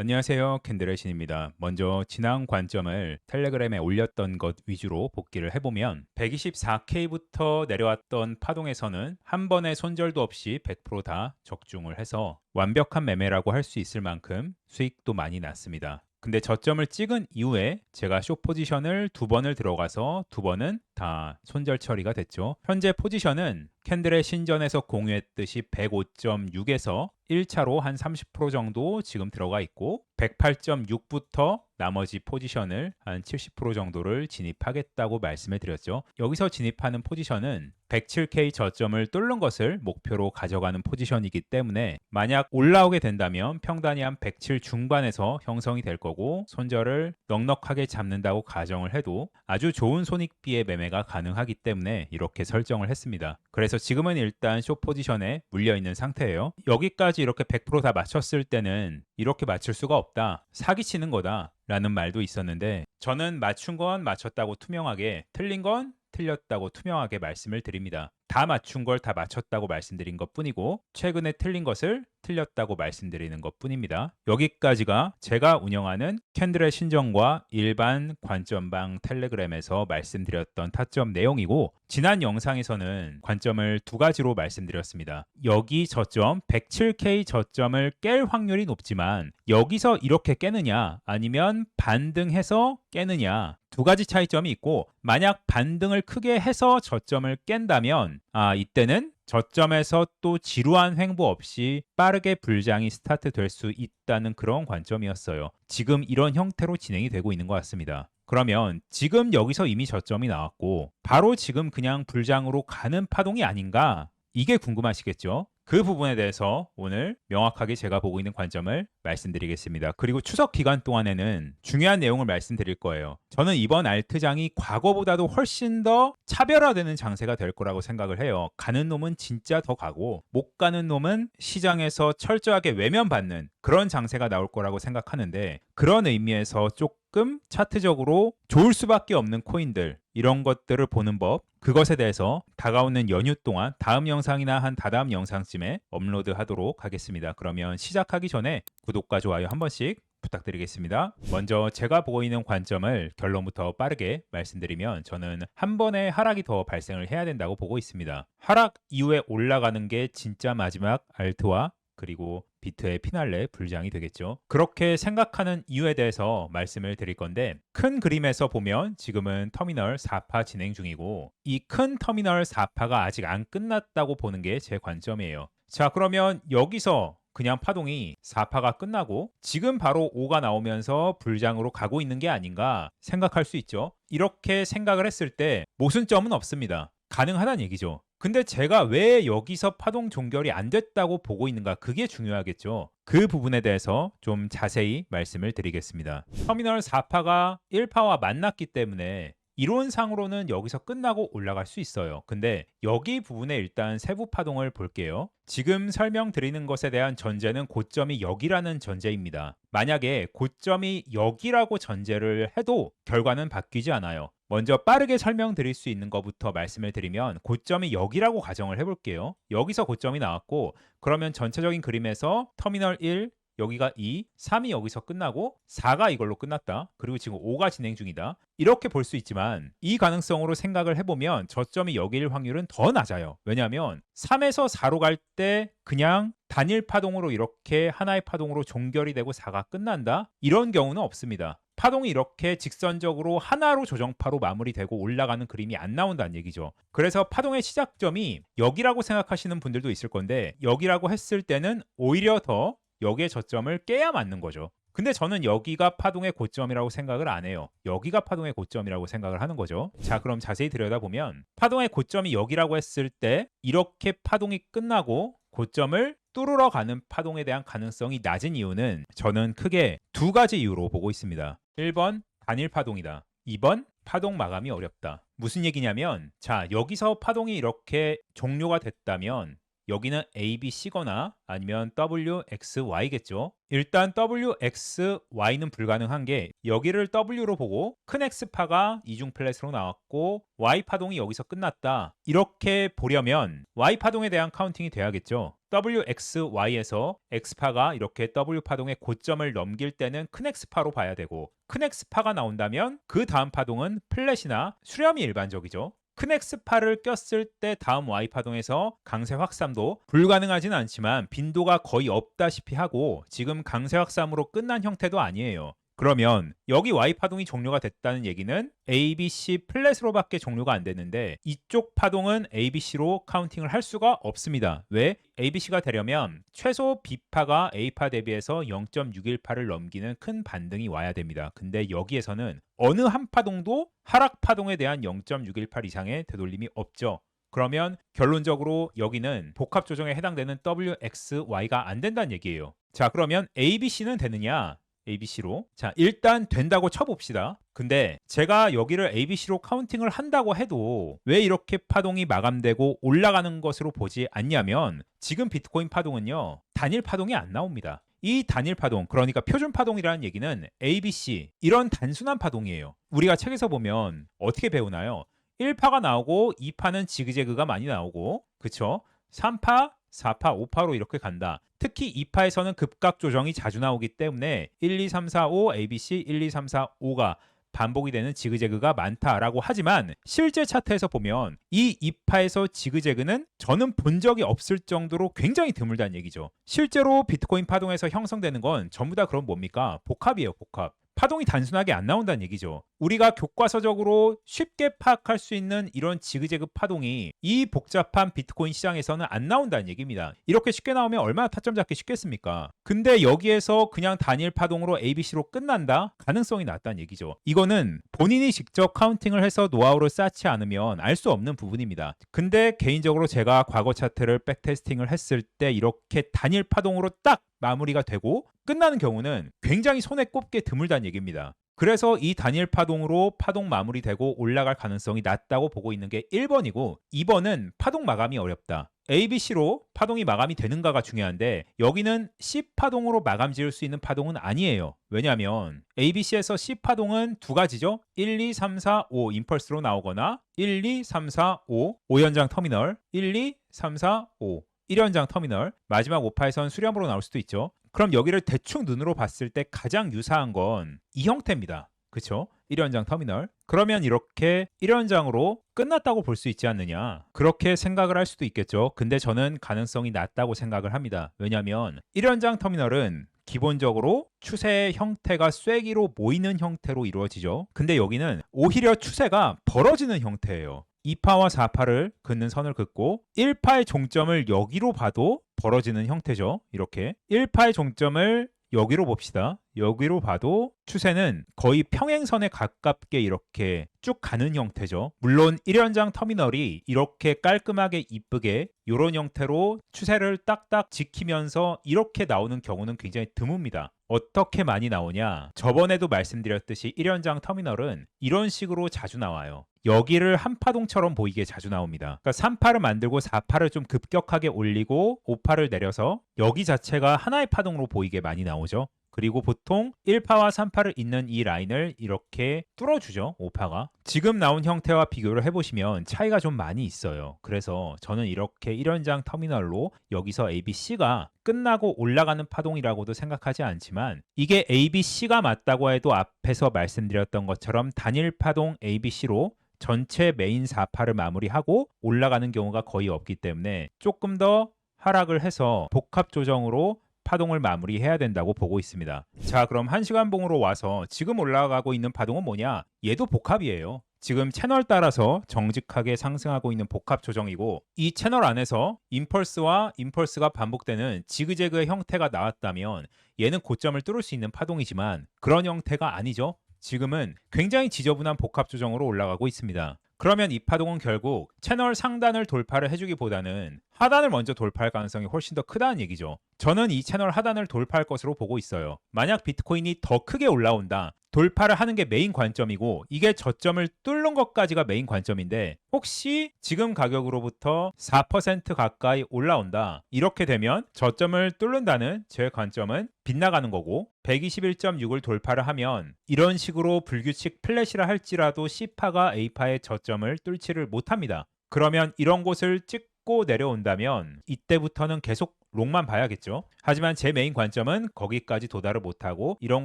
안녕하세요. 캔들의 신입니다. 먼저 지난 관점을 텔레그램에 올렸던 것 위주로 복기를 해보면 124K부터 내려왔던 파동에서는 한 번의 손절도 없이 100%다 적중을 해서 완벽한 매매라고 할 수 있을 만큼 수익도 많이 났습니다. 근데 저점을 찍은 이후에 제가 숏 포지션을 두 번을 들어가서 두 번은 다 손절 처리가 됐죠. 현재 포지션은 캔들의 신전에서 공유했듯이 105.6에서 1차로 한 30% 정도 지금 들어가 있고 108.6부터 나머지 포지션을 한 70% 정도를 진입하겠다고 말씀을 드렸죠. 여기서 진입하는 포지션은 107K 저점을 뚫는 것을 목표로 가져가는 포지션이기 때문에 만약 올라오게 된다면 평단이 한 107 중반에서 형성이 될 거고 손절을 넉넉하게 잡는다고 가정을 해도 아주 좋은 손익비의 매매가 가능하기 때문에 이렇게 설정을 했습니다. 그래서 지금은 일단 숏 포지션에 물려있는 상태예요. 여기까지 이렇게 100%다 맞췄을 때는 이렇게 맞출 수가 없다. 사기치는 거다. 라는 말도 있었는데 저는 맞춘 건 맞췄다고 투명하게 틀린 건 틀렸다고 투명하게 말씀을 드립니다. 다 맞춘 걸 다 맞췄다고 말씀드린 것 뿐이고 최근에 틀린 것을 틀렸다고 말씀드리는 것 뿐입니다. 여기까지가 제가 운영하는 캔들의 신정과 일반 관점방 텔레그램에서 말씀드렸던 타점 내용이고 지난 영상에서는 관점을 두 가지로 말씀드렸습니다. 여기 저점 107K 저점을 깰 확률이 높지만 여기서 이렇게 깨느냐 아니면 반등해서 깨느냐 두 가지 차이점이 있고 만약 반등을 크게 해서 저점을 깬다면 이때는 저점에서 또 지루한 횡보 없이 빠르게 불장이 스타트 될 수 있다는 그런 관점이었어요. 지금 이런 형태로 진행이 되고 있는 것 같습니다. 그러면 지금 여기서 이미 저점이 나왔고 바로 지금 그냥 불장으로 가는 파동이 아닌가? 이게 궁금하시겠죠? 그 부분에 대해서 오늘 명확하게 제가 보고 있는 관점을 말씀드리겠습니다. 그리고 추석 기간 동안에는 중요한 내용을 말씀드릴 거예요. 저는 이번 알트장이 과거보다도 훨씬 더 차별화되는 장세가 될 거라고 생각을 해요. 가는 놈은 진짜 더 가고 못 가는 놈은 시장에서 철저하게 외면받는 그런 장세가 나올 거라고 생각하는데 그런 의미에서 조금 차트적으로 좋을 수밖에 없는 코인들 이런 것들을 보는 법 그것에 대해서 다가오는 연휴 동안 다음 영상이나 한 다다음 영상쯤에 업로드하도록 하겠습니다. 그러면 시작하기 전에 구독과 좋아요 한 번씩 부탁드리겠습니다. 먼저 제가 보고 있는 관점을 결론부터 빠르게 말씀드리면 저는 한 번의 하락이 더 발생을 해야 된다고 보고 있습니다. 하락 이후에 올라가는 게 진짜 마지막 알트와 그리고 비트의 피날레 불장이 되겠죠. 그렇게 생각하는 이유에 대해서 말씀을 드릴 건데 큰 그림에서 보면 지금은 터미널 4파 진행 중이고 이 큰 터미널 4파가 아직 안 끝났다고 보는 게 제 관점이에요. 자, 그러면 여기서 그냥 파동이 4파가 끝나고 지금 바로 5가 나오면서 불장으로 가고 있는 게 아닌가 생각할 수 있죠. 이렇게 생각을 했을 때 모순점은 없습니다. 가능하다는 얘기죠. 근데 제가 왜 여기서 파동 종결이 안 됐다고 보고 있는가 그게 중요하겠죠. 그 부분에 대해서 좀 자세히 말씀을 드리겠습니다. 터미널 4파가 1파와 만났기 때문에 이론상으로는 여기서 끝나고 올라갈 수 있어요. 근데 여기 부분에 일단 세부 파동을 볼게요. 지금 설명드리는 것에 대한 전제는 고점이 여기라는 전제입니다. 만약에 고점이 여기라고 전제를 해도 결과는 바뀌지 않아요. 먼저 빠르게 설명드릴 수 있는 것부터 말씀을 드리면 고점이 여기라고 가정을 해볼게요. 여기서 고점이 나왔고 그러면 전체적인 그림에서 터미널 1, 여기가 2, 3이 여기서 끝나고 4가 이걸로 끝났다. 그리고 지금 5가 진행 중이다. 이렇게 볼 수 있지만 이 가능성으로 생각을 해보면 저점이 여기일 확률은 더 낮아요. 왜냐하면 3에서 4로 갈 때 그냥 단일 파동으로 이렇게 하나의 파동으로 종결이 되고 4가 끝난다? 이런 경우는 없습니다. 파동이 이렇게 직선적으로 하나로 조정파로 마무리되고 올라가는 그림이 안 나온다는 얘기죠. 그래서 파동의 시작점이 여기라고 생각하시는 분들도 있을 건데 여기라고 했을 때는 오히려 더 여기의 저점을 깨야 맞는 거죠. 근데 저는 여기가 파동의 고점이라고 생각을 안 해요. 여기가 파동의 고점이라고 생각을 하는 거죠. 자, 그럼 자세히 들여다보면 파동의 고점이 여기라고 했을 때 이렇게 파동이 끝나고 고점을 뚫으러 가는 파동에 대한 가능성이 낮은 이유는 저는 크게 두 가지 이유로 보고 있습니다. 1번 단일 파동이다. 2번 파동 마감이 어렵다. 무슨 얘기냐면 자, 여기서 파동이 이렇게 종료가 됐다면 여기는 ABC거나 아니면 WXY겠죠. 일단 WXY는 불가능한 게 여기를 W로 보고 큰 X파가 이중 플랫으로 나왔고 Y 파동이 여기서 끝났다. 이렇게 보려면 Y 파동에 대한 카운팅이 돼야겠죠. WXY에서 X파가 이렇게 W 파동의 고점을 넘길 때는 큰 X파로 봐야 되고 큰 X파가 나온다면 그 다음 파동은 플랫이나 수렴이 일반적이죠. 큰 X파를 꼈을 때 다음 Y파동에서 강세 확산도 불가능하진 않지만 빈도가 거의 없다시피 하고 지금 강세 확산으로 끝난 형태도 아니에요. 그러면 여기 Y파동이 종료가 됐다는 얘기는 ABC 플랫으로밖에 종료가 안 됐는데 이쪽 파동은 ABC로 카운팅을 할 수가 없습니다. 왜? ABC가 되려면 최소 B파가 A파 대비해서 0.618을 넘기는 큰 반등이 와야 됩니다. 근데 여기에서는 어느 한 파동도 하락 파동에 대한 0.618 이상의 되돌림이 없죠. 그러면 결론적으로 여기는 복합 조정에 해당되는 WXY가 안 된다는 얘기예요. 자, 그러면 ABC는 되느냐? ABC로. 자, 일단 된다고 쳐봅시다. 근데 제가 여기를 ABC로 카운팅을 한다고 해도 왜 이렇게 파동이 마감되고 올라가는 것으로 보지 않냐면 지금 비트코인 파동은요, 단일 파동이 안 나옵니다. 이 단일 파동, 그러니까 표준 파동이라는 얘기는 ABC, 이런 단순한 파동이에요. 우리가 책에서 보면 어떻게 배우나요? 1파가 나오고 2파는 지그재그가 많이 나오고, 그쵸? 3파, 4파, 5파로 이렇게 간다. 특히 2파에서는 급각 조정이 자주 나오기 때문에 1, 2, 3, 4, 5, ABC 1, 2, 3, 4, 5가 반복이 되는 지그재그가 많다라고 하지만 실제 차트에서 보면 이 2파에서 지그재그는 저는 본 적이 없을 정도로 굉장히 드물다는 얘기죠. 실제로 비트코인 파동에서 형성되는 건 전부 다 그럼 뭡니까? 복합이에요, 복합. 파동이 단순하게 안 나온다는 얘기죠. 우리가 교과서적으로 쉽게 파악할 수 있는 이런 지그재그 파동이 이 복잡한 비트코인 시장에서는 안 나온다는 얘기입니다. 이렇게 쉽게 나오면 얼마나 타점 잡기 쉽겠습니까? 근데 여기에서 그냥 단일 파동으로 ABC로 끝난다? 가능성이 낮다는 얘기죠. 이거는 본인이 직접 카운팅을 해서 노하우를 쌓지 않으면 알 수 없는 부분입니다. 근데 개인적으로 제가 과거 차트를 백테스팅을 했을 때 이렇게 단일 파동으로 딱 마무리가 되고 끝나는 경우는 굉장히 손에 꼽게 드물다는 얘기입니다. 그래서 이 단일 파동으로 파동 마무리되고 올라갈 가능성이 낮다고 보고 있는 게 1번이고 2번은 파동 마감이 어렵다. ABC로 파동이 마감이 되는가가 중요한데 여기는 C파동으로 마감 지을 수 있는 파동은 아니에요. 왜냐하면 ABC에서 C파동은 두 가지죠. 1, 2, 3, 4, 5 임펄스로 나오거나 1, 2, 3, 4, 5 5연장 터미널 1, 2, 3, 4, 5 1연장 터미널 마지막 5파에선 수렴으로 나올 수도 있죠. 그럼 여기를 대충 눈으로 봤을 때 가장 유사한 건 이 형태입니다. 그쵸? 1연장 터미널. 그러면 이렇게 1연장으로 끝났다고 볼 수 있지 않느냐. 그렇게 생각을 할 수도 있겠죠. 근데 저는 가능성이 낮다고 생각을 합니다. 왜냐하면 1연장 터미널은 기본적으로 추세의 형태가 쐐기로 모이는 형태로 이루어지죠. 근데 여기는 오히려 추세가 벌어지는 형태예요. 2파와 4파를 긋는 선을 긋고 1파의 종점을 여기로 봐도 벌어지는 형태죠. 이렇게 1파의 종점을 여기로 봅시다. 여기로 봐도 추세는 거의 평행선에 가깝게 이렇게 쭉 가는 형태죠. 물론 1연장 터미널이 이렇게 깔끔하게 이쁘게 이런 형태로 추세를 딱딱 지키면서 이렇게 나오는 경우는 굉장히 드뭅니다. 어떻게 많이 나오냐? 저번에도 말씀드렸듯이 1연장 터미널은 이런 식으로 자주 나와요. 여기를 한 파동처럼 보이게 자주 나옵니다. 그러니까 3파를 만들고 4파를 좀 급격하게 올리고 5파를 내려서 여기 자체가 하나의 파동으로 보이게 많이 나오죠. 그리고 보통 1파와 3파를 잇는 이 라인을 이렇게 뚫어주죠. 5파가. 지금 나온 형태와 비교를 해보시면 차이가 좀 많이 있어요. 그래서 저는 이렇게 1연장 터미널로 여기서 ABC가 끝나고 올라가는 파동이라고도 생각하지 않지만 이게 ABC가 맞다고 해도 앞에서 말씀드렸던 것처럼 단일 파동 ABC로 전체 메인 4파를 마무리하고 올라가는 경우가 거의 없기 때문에 조금 더 하락을 해서 복합 조정으로 파동을 마무리해야 된다고 보고 있습니다. 자, 그럼 1시간 봉으로 와서 지금 올라가고 있는 파동은 뭐냐? 얘도 복합이에요. 지금 채널 따라서 정직하게 상승하고 있는 복합 조정이고 이 채널 안에서 임펄스와 임펄스가 반복되는 지그재그의 형태가 나왔다면 얘는 고점을 뚫을 수 있는 파동이지만 그런 형태가 아니죠. 지금은 굉장히 지저분한 복합 조정으로 올라가고 있습니다. 그러면 이 파동은 결국 채널 상단을 돌파를 해주기보다는 하단을 먼저 돌파할 가능성이 훨씬 더 크다는 얘기죠. 저는 이 채널 하단을 돌파할 것으로 보고 있어요. 만약 비트코인이 더 크게 올라온다. 돌파를 하는 게 메인 관점이고 이게 저점을 뚫는 것까지가 메인 관점인데 혹시 지금 가격으로부터 4% 가까이 올라온다. 이렇게 되면 저점을 뚫는다는 제 관점은 빗나가는 거고 121.6을 돌파를 하면 이런 식으로 불규칙 플래시를 할지라도 C파가 A파의 저점을 뚫지를 못합니다. 그러면 이런 곳을 찍고 내려온다면 이때부터는 계속 롱만 봐야겠죠. 하지만 제 메인 관점은 거기까지 도달을 못하고 이런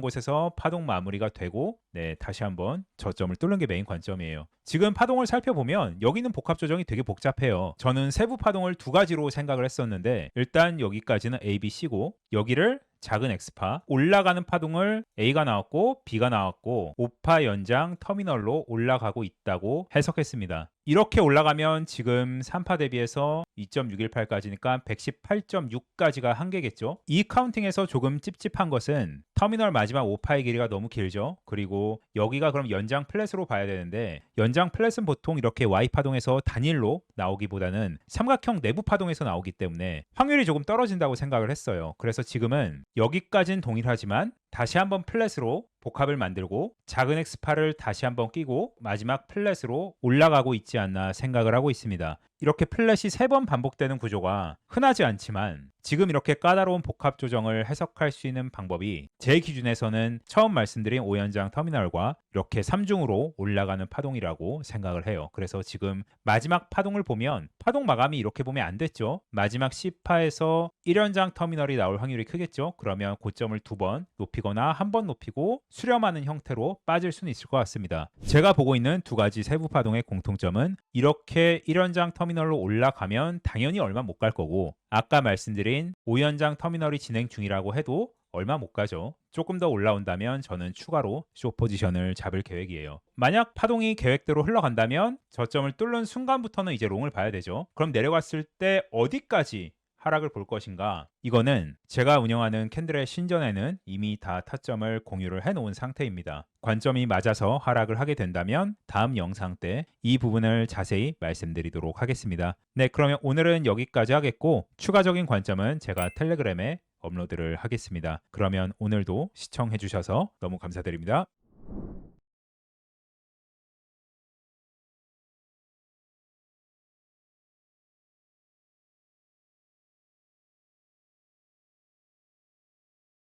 곳에서 파동 마무리가 되고 다시 한번 저점을 뚫는 게 메인 관점이에요. 지금 파동을 살펴보면 여기는 복합 조정이 되게 복잡해요. 저는 세부 파동을 두 가지로 생각을 했었는데 일단 여기까지는 A, B, C고 여기를 작은 X파 올라가는 파동을 A가 나왔고 B가 나왔고 5파 연장 터미널로 올라가고 있다고 해석했습니다. 이렇게 올라가면 지금 3파 대비해서 2.618까지니까 118.6까지가 한계겠죠. 이 카운팅에서 조금 찝찝한 것은 터미널 마지막 5파의 길이가 너무 길죠. 그리고 여기가 그럼 연장 플랫으로 봐야 되는데 연장 플랫은 보통 이렇게 Y 파동에서 단일로 나오기보다는 삼각형 내부 파동에서 나오기 때문에 확률이 조금 떨어진다고 생각을 했어요. 그래서 지금은 여기까지는 동일하지만 다시 한번 플랫으로 복합을 만들고 작은 X파를 다시 한번 끼고 마지막 플랫으로 올라가고 있지 않나 생각을 하고 있습니다. 이렇게 플랫이 3번 반복되는 구조가 흔하지 않지만 지금 이렇게 까다로운 복합 조정을 해석할 수 있는 방법이 제 기준에서는 처음 말씀드린 5연장 터미널과 이렇게 3중으로 올라가는 파동이라고 생각을 해요. 그래서 지금 마지막 파동을 보면 파동 마감이 이렇게 보면 안 됐죠. 마지막 C파에서 1연장 터미널이 나올 확률이 크겠죠. 그러면 고점을 2번 높이거나 한 번 높이고 수렴하는 형태로 빠질 수는 있을 것 같습니다. 제가 보고 있는 두 가지 세부 파동의 공통점은 이렇게 1연장 터미널로 올라가면 당연히 얼마 못 갈 거고 아까 말씀드린 5연장 터미널이 진행 중이라고 해도 얼마 못 가죠. 조금 더 올라온다면 저는 추가로 숏 포지션을 잡을 계획이에요. 만약 파동이 계획대로 흘러간다면 저점을 뚫는 순간부터는 이제 롱을 봐야 되죠. 그럼 내려갔을 때 어디까지 하락을 볼 것인가? 이거는 제가 운영하는 캔들의 신전에는 이미 다 타점을 공유를 해놓은 상태입니다. 관점이 맞아서 하락을 하게 된다면 다음 영상 때 이 부분을 자세히 말씀드리도록 하겠습니다. 네, 그러면 오늘은 여기까지 하겠고 추가적인 관점은 제가 텔레그램에 업로드를 하겠습니다. 그러면 오늘도 시청해 주셔서 너무 감사드립니다.